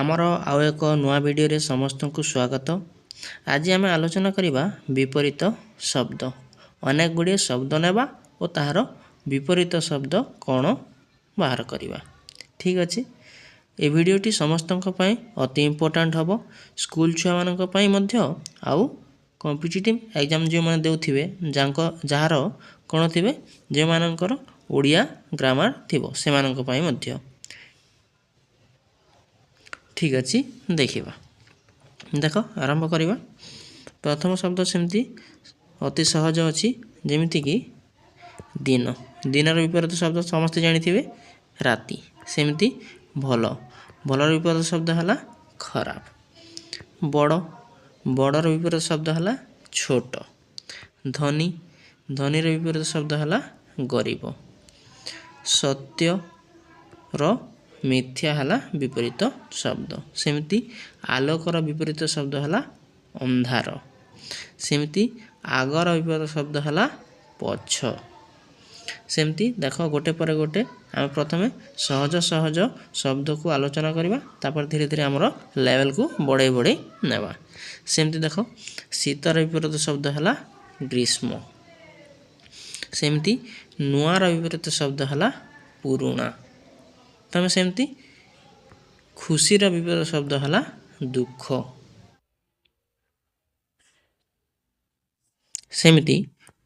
आमर आउ एक नुआ वीडियो रे समस्त को स्वागत। आज आम आलोचना करिबा विपरीत शब्द। अनेक गुड़िए शब्द नेबा और ताहार विपरीत शब्द कौन बाहर करिबा। ठीक अच्छे, ए वीडियोटी समस्त अति इम्पोर्टाट हम। स्कूल छुआ मान आउ कॉम्पिटिटिव एग्जाम जो मैंने देउथिबे जार कौन थे जो मानकर ओडिया ग्रामर थिबो से मानक पई मध्य। ठीक अच्छे, देखा देख आरंभ करवा। प्रथम शब्द सेमती अति सहज अच्छी जमीती कि दिन। दिन विपरीत शब्द समस्त जानी राति। सेमती भल, भलर विपरीत शब्द है खराब। बड़, बड़र विपरीत शब्द है छोट। धनी, धनीर विपरीत शब्द है गरीब। सत्य र मिथ्या है विपरीत शब्द। सेमती आलोकर विपरीत शब्द है अंधार। सेमती आगर विपरीत शब्द है पछ। सेमती देख गोटे पर गोटे आम प्रथम सहज सहज शब्द को आलोचना करवा, तापर धीरे धीरे आमर लेवल को बढ़े बढ़े नेबा। सेमती देख शीतर विपरीत शब्द है ग्रीष्म। सेमती नुआर विपरीत शब्द है पुरुणा। तमें सेमती खुशीर विपरीत शब्द है दुख। सेमती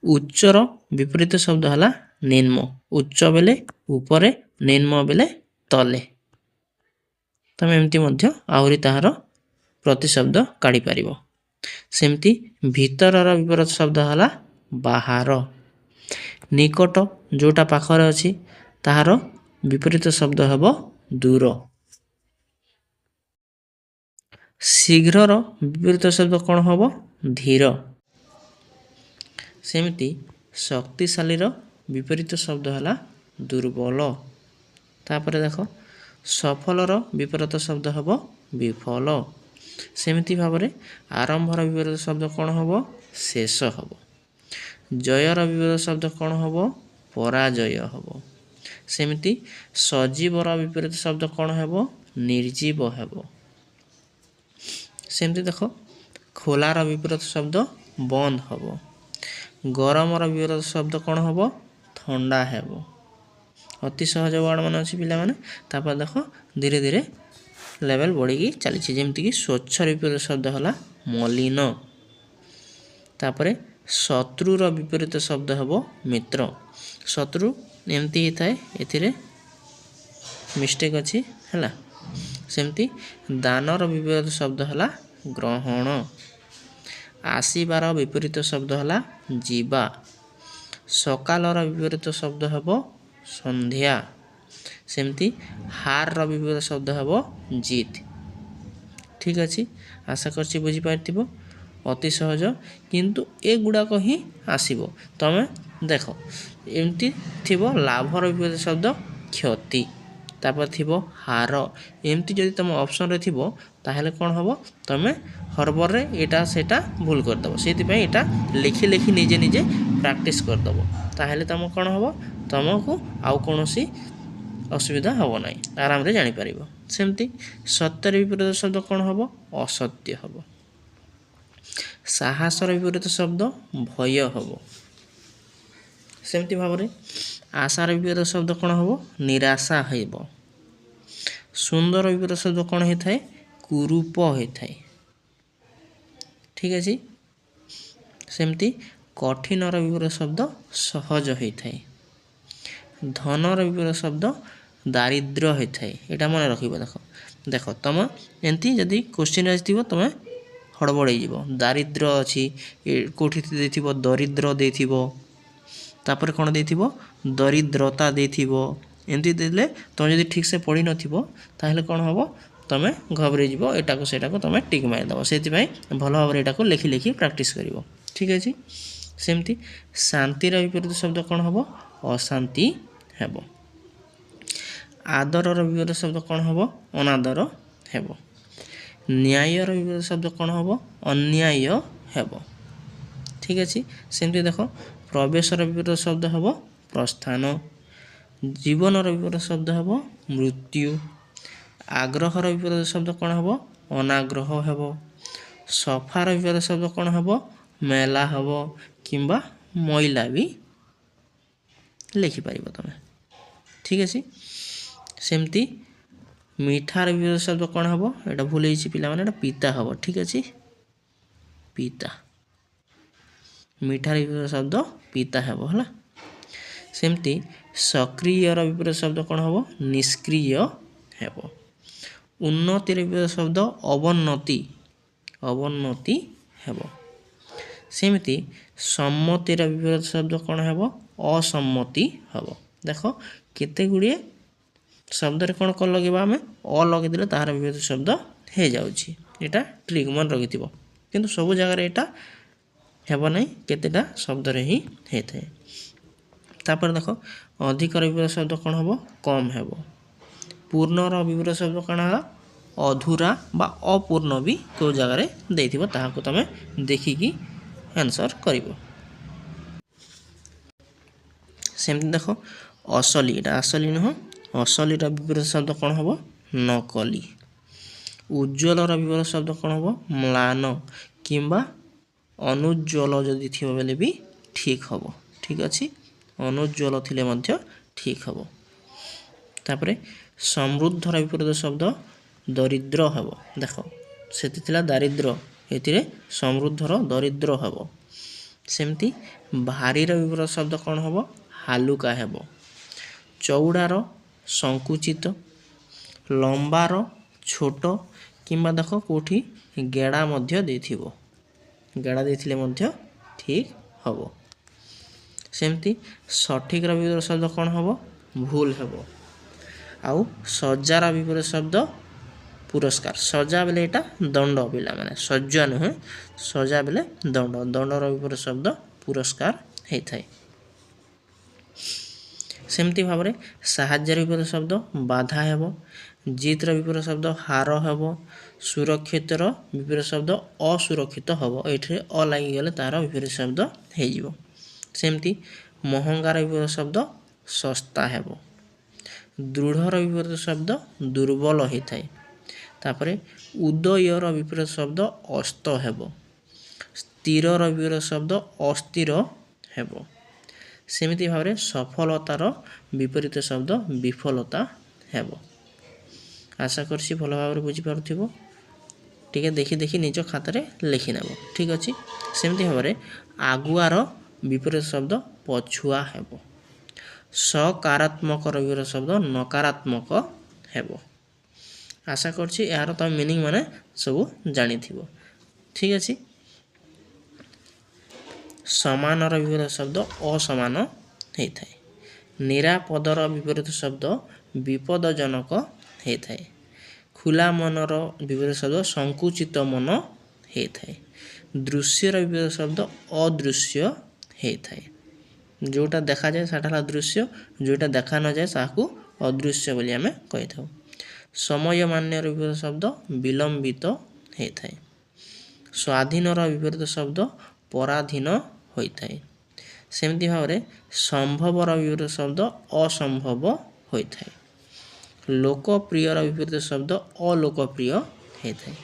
उच्चर विपरीत शब्द है निम्न। उच्च बेले ऊपरे, निम्न बेले तले। तमें एमती मध्य आहुरी ताहार प्रतिशब्द काढ़ी पारिबो। सेमती भीतरर विपरीत शब्द है बाहर। निकट जोटा पाखरे अछि ताहार विपरीत शब्द हेब दूर। शीघ्रर विपरीत शब्द कौन हम? धीर। सेमती शक्तिशालीर विपरीत शब्द है दुर्बल। तापर देख सफलर विपरीत शब्द हेब विफल। सेमती भाव आरंभर विपरीत शब्द कौन हम? शेष हम। जयर विपरीत शब्द कौन हम? पराजय हम। सेमती सजीवर विपरीत शब्द कौन हेब? निर्जीव हेब। सेमती देख खोलार विपरीत शब्द बंद हेब। गरमर विपरीत शब्द कौन हेब? ठंडा हेब। अति सहज वार्ड मान अच्छी पिला माने। तापर देख धीरे धीरे लेवल बढ़ी चली। जमीती कि स्वच्छ विपरीत शब्द है मलिन। तापर शत्रुर विपरीत शब्द हेब मित्र। शत्रु एमती ही थाए, एथिरे मिस्टेक अच्छी है। सेमती दानर विपरीत शब्द है ग्रहण। आसीबार विपरीत शब्द है जीवा। सकालर विपरीत शब्द हेब संध्या। सेमती हार विपरीत शब्द हेब जीत। ठीक अच्छे, आशा करछि बुझी पारथिबो। अति सहज किंतु ए गुड़ाक ही आसीबो। तमें देख एमती थिबो लाभर विपरीत शब्द क्षति। तापर थिबो हार। एमती जदि तुम ऑप्शन रे थिबो ताहले कौन हम? तमें हरबर रे एटा सेटा भूल करदेव। से एटा लिखि लिखि निजे निजे प्रैक्टिस करदेव। ताहले तुम कौन हम? तुमको आउ कौन असुविधा हम ना, आराम रे जानी पारिबो। सेमती सत्यर विपरीत शब्द कौन हम? असत्य हम। साहसर विपरीत शब्द भय हम। सेमती भाव में आशार विपरीत शब्द कौन हम? निराशा हेब। सुंदर विपरीत शब्द कौन होता है? कुरूप होता है। ठीक अच्छे, सेमती कठिनर विपरीत शब्द सहज होता है। धनर विपरीत शब्द दारिद्र्य होता है। यहाँ मन रख देख देख तुम एमती जदि क्वेश्चन आसो तुम हड़बड़ हो। दारिद्र्य अच्छी कौटी दरिद्र दे तापर कौन दे दरिद्रता दे एमती देले तुम जब ठीक से पढ़ी नाल कौन हम? तुम घबरे जीव। एटा को सेटा को तुम टिक मारिदेव। से भल भाव में यहाँ लिखि लिखि प्रैक्टिस कर। ठीक अच्छे, सेमती शांतिर विपरीत शब्द कौन हम? अशांति हेब। आदरर विपरीत शब्द कौन हम? अनादर हेब। न्यायर विपरीत शब्द कौन हम? अन्याय हेब। ठीक अच्छे, सेमती देख प्रवेशर विपरीत शब्द हेब प्रस्थान। जीवनर विपरीत शब्द हेब मृत्यु। ଆଗ୍ରହର ବିପରୀତ ଶବ୍ଦ କ'ଣ ହେବ? ଅନାଗ୍ରହ ହେବ। ସଫାର ବିପରୀତ ଶବ୍ଦ କ'ଣ ହେବ? ମେଲା ହେବ କିମ୍ବା ମଇଲା ବି ଲେଖିପାରିବ ତୁମେ। ଠିକ୍ ଅଛି। ସେମିତି ମିଠାର ବିପରୀତ ଶବ୍ଦ କ'ଣ ହେବ? ଏଇଟା ଭୁଲ ହେଇଛି ପିଲାମାନେ, ଏଇଟା ପିତା ହେବ। ଠିକ୍ ଅଛି, ପିତା। ମିଠାର ବିପରୀତ ଶବ୍ଦ ପିତା ହେବ ହେଲା। ସେମିତି ସକ୍ରିୟର ବିପରୀତ ଶବ୍ଦ କ'ଣ ହେବ? ନିଷ୍କ୍ରିୟ ହେବ। ଉନ୍ନତିର ବିପରୀତ ଶବ୍ଦ ଅବନ୍ନତି, ଅବନ୍ନତି ହେବ। ସେମିତି ସମ୍ମତିର ବିପରୀତ ଶବ୍ଦ କ'ଣ ହେବ? ଅସମ୍ମତି ହେବ। ଦେଖ କେତେ ଗୁଡ଼ିଏ ଶବ୍ଦରେ କ'ଣ କ'ଣ ଲଗେଇବା, ଆମେ ଅ ଲଗେଇଦେଲେ ତାହାର ବିପରୀତ ଶବ୍ଦ ହେଇଯାଉଛି। ଏଇଟା ଟ୍ରିକ୍ ମନେ ରଖିଥିବ, କିନ୍ତୁ ସବୁ ଜାଗାରେ ଏଇଟା ହେବ ନାହିଁ, କେତେଟା ଶବ୍ଦରେ ହିଁ ହେଇଥାଏ। ତାପରେ ଦେଖ ଅଧିକର ବିପରୀତ ଶବ୍ଦ କ'ଣ ହେବ? କମ୍ ହେବ। ପୂର୍ଣ୍ଣର ବିପରୀତ ଶବ୍ଦ କ'ଣ ହେଲା? ଅଧୁରା ବା ଅପୂର୍ଣ୍ଣ ବି କେଉଁ ଜାଗାରେ ଦେଇଥିବ, ତାହାକୁ ତୁମେ ଦେଖିକି ଆନ୍ସର୍ କରିବ। ସେମିତି ଦେଖ ଅସଲି, ଏଇଟା ଆସଲି ନୁହଁ, ଅସଲିର ବିପରୀତ ଶବ୍ଦ କ'ଣ ହେବ? ନକଲି। ଉଜ୍ଜ୍ୱଳର ବିପରୀତ ଶବ୍ଦ କ'ଣ ହେବ? ମ୍ଳାନ କିମ୍ବା ଅନୁଜ୍ଜ୍ୱଳ ଯଦି ଥିବ ବେଲେ ବି ଠିକ୍ ହେବ। ଠିକ୍ ଅଛି, ଅନୁଜ୍ଜ୍ୱଳ ଥିଲେ ମଧ୍ୟ ଠିକ୍ ହେବ। ତାପରେ ସମୃଦ୍ଧର ବିପରୀତ ଶବ୍ଦ ଦରିଦ୍ର ହେବ। ଦେଖ ସେଠି ଥିଲା ଦାରିଦ୍ର, ଏଥିରେ ସମୃଦ୍ଧର ଦରିଦ୍ର ହେବ। ସେମିତି ଭାରୀର ବିପରୀତ ଶବ୍ଦ କ'ଣ ହେବ? ହାଲୁକା ହେବ। ଚଉଡ଼ାର ସଙ୍କୁଚିତ, ଲମ୍ବାର ଛୋଟ କିମ୍ବା ଦେଖ କେଉଁଠି ଗେଡ଼ା ମଧ୍ୟ ଦେଇଥିବ, ଗେଡ଼ା ଦେଇଥିଲେ ମଧ୍ୟ ଠିକ୍ ହେବ। ସେମିତି ସଠିକ୍ର ବିପରୀତ ଶବ୍ଦ କ'ଣ ହେବ? ଭୁଲ ହେବ। ଆଉ ସଜାର ବିପରୀତ ଶବ୍ଦ ପୁରସ୍କାର। ସଜା ବେଲେ ଏଇଟା ଦଣ୍ଡ ପିଲାମାନେ, ସଜ୍ଜା ନୁହେଁ, ସଜା ବେଲେ ଦଣ୍ଡ, ଦଣ୍ଡର ବିପରୀତ ଶବ୍ଦ ପୁରସ୍କାର ହେଇଥାଏ। ସେମିତି ଭାବରେ ସାହାଯ୍ୟର ବିପରୀତ ଶବ୍ଦ ବାଧା ହେବ। ଜିତ୍ର ବିପରୀତ ଶବ୍ଦ ହାର ହେବ। ସୁରକ୍ଷିତର ବିପରୀତ ଶବ୍ଦ ଅସୁରକ୍ଷିତ ହେବ। ଏଇଠିରେ ଅ ଲାଗିଗଲେ ତାହାର ବିପରୀତ ଶବ୍ଦ ହେଇଯିବ। ସେମିତି ମହଙ୍ଗାର ବିପରୀତ ଶବ୍ଦ ଶସ୍ତା ହେବ। ଦୃଢ଼ର ବିପରୀତ ଶବ୍ଦ ଦୁର୍ବଳ ହେଇଥାଏ। ତାପରେ ଉଦୟର ବିପରୀତ ଶବ୍ଦ ଅସ୍ତ ହେବ। ସ୍ଥିରର ବିପରୀତ ଶବ୍ଦ ଅସ୍ଥିର ହେବ। ସେମିତି ଭାବରେ ସଫଳତାର ବିପରୀତ ଶବ୍ଦ ବିଫଲତା ହେବ। ଆଶା କରୁଛି ଭଲ ଭାବରେ ବୁଝିପାରୁଥିବ, ଟିକେ ଦେଖି ଦେଖି ନିଜ ଖାତାରେ ଲେଖିନେବ। ଠିକ୍ ଅଛି। ସେମିତି ଭାବରେ ଆଗୁଆର ବିପରୀତ ଶବ୍ଦ ପଛୁଆ ହେବ। ସକାରାତ୍ମକର ବିପରୀତ ଶବ୍ଦ ନକାରାତ୍ମକ ହେବ। ଆଶା କରୁଛି ଏହାର ତମେ ମିନିଂ ମାନେ ସବୁ ଜାଣିଥିବ। ଠିକ୍ ଅଛି। ସମାନର ବିପରୀତ ଶବ୍ଦ ଅସମାନ ହେଇଥାଏ। ନିରାପଦର ବିପରୀତ ଶବ୍ଦ ବିପଦଜନକ ହେଇଥାଏ। ଖୋଲା ମନର ବିପରୀତ ଶବ୍ଦ ସଙ୍କୁଚିତ ମନ ହେଇଥାଏ। ଦୃଶ୍ୟର ବିପରୀତ ଶବ୍ଦ ଅଦୃଶ୍ୟ ହେଇଥାଏ। ଯେଉଁଟା ଦେଖାଯାଏ ସେଟା ହେଲା ଦୃଶ୍ୟ, ଯେଉଁଟା ଦେଖା ନଯାଏ ତାହାକୁ ଅଦୃଶ୍ୟ ବୋଲି ଆମେ କହିଥାଉ। ସମୟ ମାନ୍ୟର ବିପରୀତ ଶବ୍ଦ ବିଳମ୍ବିତ ହେଇଥାଏ। ସ୍ୱାଧୀନର ବିପରୀତ ଶବ୍ଦ ପରାଧୀନ ହୋଇଥାଏ। ସେମିତି ଭାବରେ ସମ୍ଭବର ବିପରୀତ ଶବ୍ଦ ଅସମ୍ଭବ ହୋଇଥାଏ। ଲୋକପ୍ରିୟର ବିପରୀତ ଶବ୍ଦ ଅଲୋକପ୍ରିୟ ହେଇଥାଏ।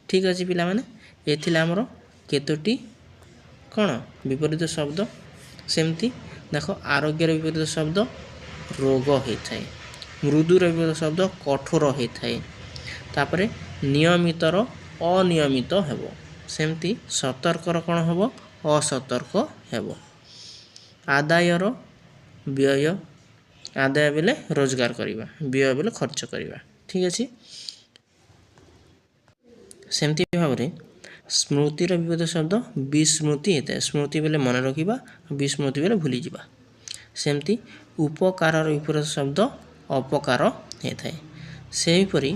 ଠିକ୍ ଅଛି ପିଲାମାନେ, ଏ ଥିଲା ଆମର କେତୋଟି କ'ଣ ବିପରୀତ ଶବ୍ଦ। ସେମିତି ଦେଖ ଆରୋଗ୍ୟର ବିପରୀତ ଶବ୍ଦ ରୋଗ ହେଇଥାଏ। ମୃଦୁର ବିପରୀତ ଶବ୍ଦ କଠୋର ହେଇଥାଏ। ତାପରେ ନିୟମିତର ଅନିୟମିତ ହେବ। ସେମିତି ସତର୍କର କ'ଣ ହେବ? ଅସତର୍କ ହେବ। ଆଦାୟର ବ୍ୟୟ, ଆଦାୟ ବେଲେ ରୋଜଗାର କରିବା, ବ୍ୟୟ ବେଲେ ଖର୍ଚ୍ଚ କରିବା। ଠିକ୍ ଅଛି। ସେମିତି ଭାବରେ ସ୍ମୃତିର ବିପରୀତ ଶବ୍ଦ ବିସ୍ମୃତି ହେଇଥାଏ। ସ୍ମୃତି ବେଲେ ମନେ ରଖିବା, ବିସ୍ମୃତି ବେଲେ ଭୁଲିଯିବା। ସେମିତି ଉପକାରର ବିପରୀତ ଶବ୍ଦ ଅପକାର ହେଇଥାଏ। ସେହିପରି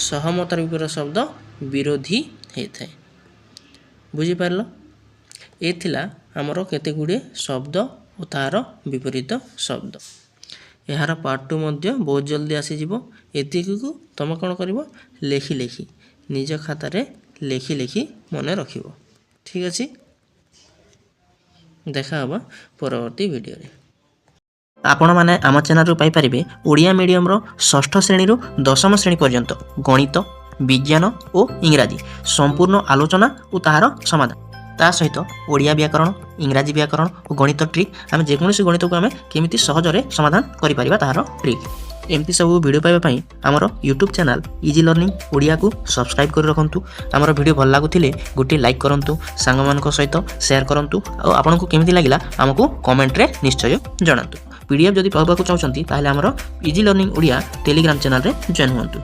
ସହମତର ବିପରୀତ ଶବ୍ଦ ବିରୋଧୀ ହେଇଥାଏ। ବୁଝିପାରିଲ? ଏ ଥିଲା ଆମର କେତେ ଗୁଡ଼ିଏ ଶବ୍ଦ ଓ ତାହାର ବିପରୀତ ଶବ୍ଦ। ଏହାର ପାର୍ଟ 2 ମଧ୍ୟ ବହୁତ ଜଲ୍ଦି ଆସିଯିବ। ଏତିକିକୁ ତୁମେ କ'ଣ କରିବ? ଲେଖି ଲେଖି ନିଜ ଖାତାରେ ଲେଖି ଲେଖି ମନେ ରଖିବ। ଠିକ୍ ଅଛି। ଦେଖା ହେବା ପରବର୍ତ୍ତୀ ଭିଡ଼ିଓରେ। ଆପଣମାନେ ଆମ ଚ୍ୟାନେଲରୁ ପାଇପାରିବେ ଓଡ଼ିଆ ମିଡ଼ିୟମର 6ଠ ଶ୍ରେଣୀରୁ 10ମ ଶ୍ରେଣୀ ପର୍ଯ୍ୟନ୍ତ ଗଣିତ, ବିଜ୍ଞାନ ଓ ଇଂରାଜୀ ସମ୍ପୂର୍ଣ୍ଣ ଆଲୋଚନା ଓ ତାହାର ସମାଧାନ। ତା ସହିତ ଓଡ଼ିଆ ବ୍ୟାକରଣ, ଇଂରାଜୀ ବ୍ୟାକରଣ ଓ ଗଣିତ ଟ୍ରିକ୍, ଆମେ ଯେକୌଣସି ଗଣିତକୁ ଆମେ କେମିତି ସହଜରେ ସମାଧାନ କରିପାରିବା ତାହାର ଟ୍ରିକ୍। ଏମିତି ସବୁ ଭିଡ଼ିଓ ପାଇବା ପାଇଁ ଆମର ୟୁଟ୍ୟୁବ୍ ଚ୍ୟାନେଲ୍ ଇଜି ଲର୍ଣ୍ଣିଂ ଓଡ଼ିଆକୁ ସବସ୍କ୍ରାଇବ୍ କରି ରଖନ୍ତୁ। ଆମର ଭିଡ଼ିଓ ଭଲ ଲାଗୁଥିଲେ ଗୋଟିଏ ଲାଇକ୍ କରନ୍ତୁ, ସାଙ୍ଗମାନଙ୍କ ସହିତ ସେୟାର କରନ୍ତୁ ଆଉ ଆପଣଙ୍କୁ କେମିତି ଲାଗିଲା ଆମକୁ କମେଣ୍ଟରେ ନିଶ୍ଚୟ ଜଣାନ୍ତୁ। PDF ଯଦି ପାଇବାକୁ ଚାହୁଁଛନ୍ତି ତାହେଲେ ଆମର ଇଜି ଲର୍ଣ୍ଣିଂ ଓଡ଼ିଆ ଟେଲିଗ୍ରାମ ଚ୍ୟାନେଲରେ ଜଏନ୍ ହୁଅନ୍ତୁ।